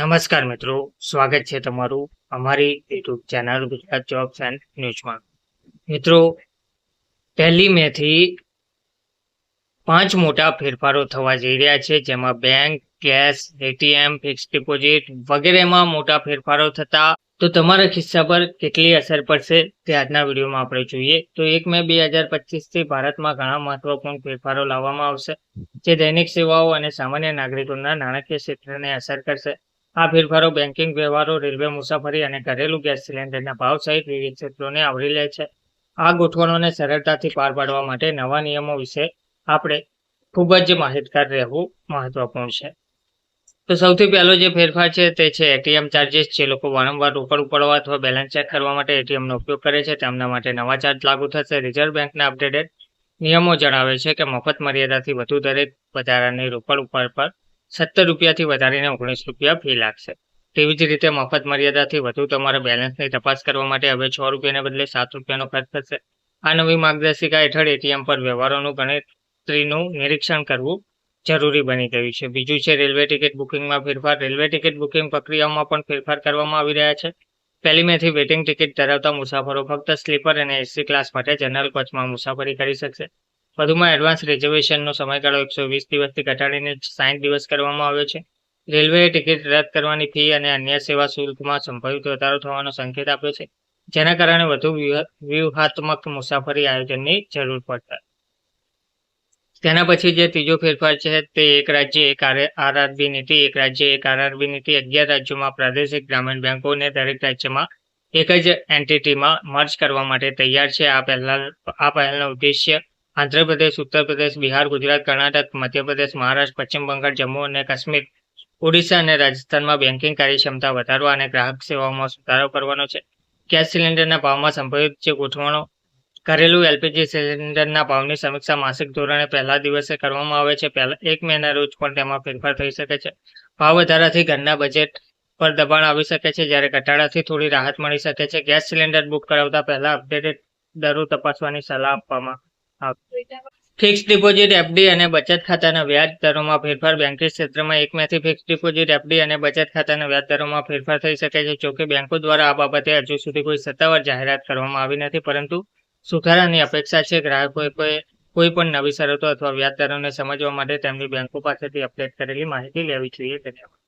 નમસ્કાર મિત્રો, સ્વાગત છે તમારું અમારી YouTube channel Gujarat jobs and ન્યૂઝમાં. મિત્રો, 1મે થી 5 મોટા ફેરફારો થવા જઈ રહ્યા છે, જેમાં bank, cash, ATM, fix deposit વગેરેમાં મોટા ફેરફારો થતા તો તમારા ખિસ્સા પર કેટલી અસર પડશે તે આજના વિડીયોમાં આપણે જોઈએ. તો 1 મે 2025 ભારતમાં ઘણા મહત્વપૂર્ણ ફેરફારો લાવવામાં આવશે, જે દૈનિક સેવાઓ અને સામાન્ય નાગરિકોના નાણાકીય ક્ષેત્રને અસર કરશે. આ ફેરફારો બેન્કિંગ વ્યવહારો, રેલવે મુસાફરી અને ઘરેલું ગેસ સિલિન્ડરના ભાવ સહિત વિવિધ ક્ષેત્રોને આવરી લે છે. આ ગોઠવણોને સરળતાથી પાર પાડવા માટે નવા નિયમો વિશે આપણે ખૂબ જ માહિતગાર રહેવું મહત્વપૂર્ણ છે. તો સૌથી પહેલો જે ફેરફાર છે તે છે એટીએમ ચાર્જીસ. જે લોકો વારંવાર રોકડ ઉપાડવા અથવા બેલેન્સ ચેક કરવા માટે એટીએમનો ઉપયોગ કરે છે તેમના માટે નવા ચાર્જ લાગુ થશે. રિઝર્વ બેંકના અપડેટેડ નિયમો જણાવે છે કે મફત મર્યાદાથી વધુ દરેક વધારાની રોકડ ઉપાડ પર 17 રૂપિયાથી વધારીને 19 રૂપિયા ફી લાગશે. તેવી જ રીતે મફત મર્યાદાથી વધુ તમારા બેલેન્સની તપાસ કરવા માટે હવે 6 રૂપિયાને બદલે 7 રૂપિયાનો ખર્ચ થશે. આ નવી માર્ગદર્શિકા હેઠળ એટીએમ પર વ્યવહારોનું ગણતરીનું નિરીક્ષણ કરવું જરૂરી બની ગયું છે. બીજું છે રેલવે ટિકિટ બુકિંગમાં ફેરફાર. રેલવે ટિકિટ બુકિંગ પ્રક્રિયામાં પણ ફેરફાર કરવામાં આવી રહ્યા છે. 1 મેથી વેઇટિંગ ટિકિટ ધરાવતા મુસાફરો ફક્ત સ્લીપર અને એસી ક્લાસ માટે જનરલ કોચમાં મુસાફરી કરી શકશે. વધુમાં એડવાન્સ રિઝર્વેશનનો સમયગાળો 120 દિવસથી ઘટાડીને 60 દિવસ કરવામાં આવ્યો છે. રેલવેએ ટિકિટ રદ કરવાની ફી અને અન્ય સેવા શુલ્કમાં સંભવિત વધારો થવાનો સંકેત આપ્યો છે, જેના કારણે વધુ વ્યૂહાત્મક મુસાફરી આયોજનની જરૂર પડશે. તેના પછી જે ત્રીજો ફેરફાર છે તે એક રાજ્ય એક આરઆરબી નીતિ. એક રાજ્ય એક આરઆરબી નીતિ 11 રાજ્યોમાં પ્રાદેશિક ગ્રામીણ બેંકોને દરેક રાજ્યમાં એક જ એન્ટિટીમાં મર્જ કરવા માટે તૈયાર છે. આ પહેલનો ઉદ્દેશ્ય આંધ્રપ્રદેશ, ઉત્તર પ્રદેશ, બિહાર, ગુજરાત, કર્ણાટક, મધ્યપ્રદેશ, મહારાષ્ટ્ર, પશ્ચિમ બંગાળ, જમ્મુ અને કાશ્મીર, ઓડિશા અને રાજસ્થાનમાં બેન્કિંગ કાર્યક્ષમતા વધારવા અને ગ્રાહક સેવાઓમાં સુધારો કરવાનો છે. ગેસ સિલિન્ડરના ભાવમાં સંભવિત જે ગોઠવણો. ઘરેલું એલપીજી સિલિન્ડરના ભાવની સમીક્ષા માસિક ધોરણે પહેલા દિવસે કરવામાં આવે છે. 1 મેના રોજ પણ તેમાં ફેરફાર થઈ શકે છે. ભાવ વધારાથી ઘરના બજેટ પર દબાણ આવી શકે છે, જ્યારે ઘટાડાથી થોડી રાહત મળી શકે છે. ગેસ સિલિન્ડર બુક કરાવતા પહેલા અપડેટેડ દરો તપાસવાની સલાહ આપવામાં આવશે. ફિક્સ ડિપોઝિટ, એફડી અને બચત ખાતાના વ્યાજ દરોમાં ફેરફાર. બેન્કિંગ ક્ષેત્રમાં 1 મેથી ફિક્સ ડિપોઝિટ, એફડી અને બચત ખાતાના વ્યાજ દરોમાં ફેરફાર થઈ શકે છે. જોકે બેંકો દ્વારા આ બાબતે હજુ સુધી કોઈ સત્તાવાર જાહેરાત કરવામાં આવી નથી, પરંતુ સુધારાની અપેક્ષા છે. ગ્રાહકોએ કોઈ પણ નવી શરતો અથવા વ્યાજ દરોને સમજવા માટે તેમની બેંકો પાસેથી અપડેટ કરેલી માહિતી લેવી જોઈએ. ધન્યવાદ.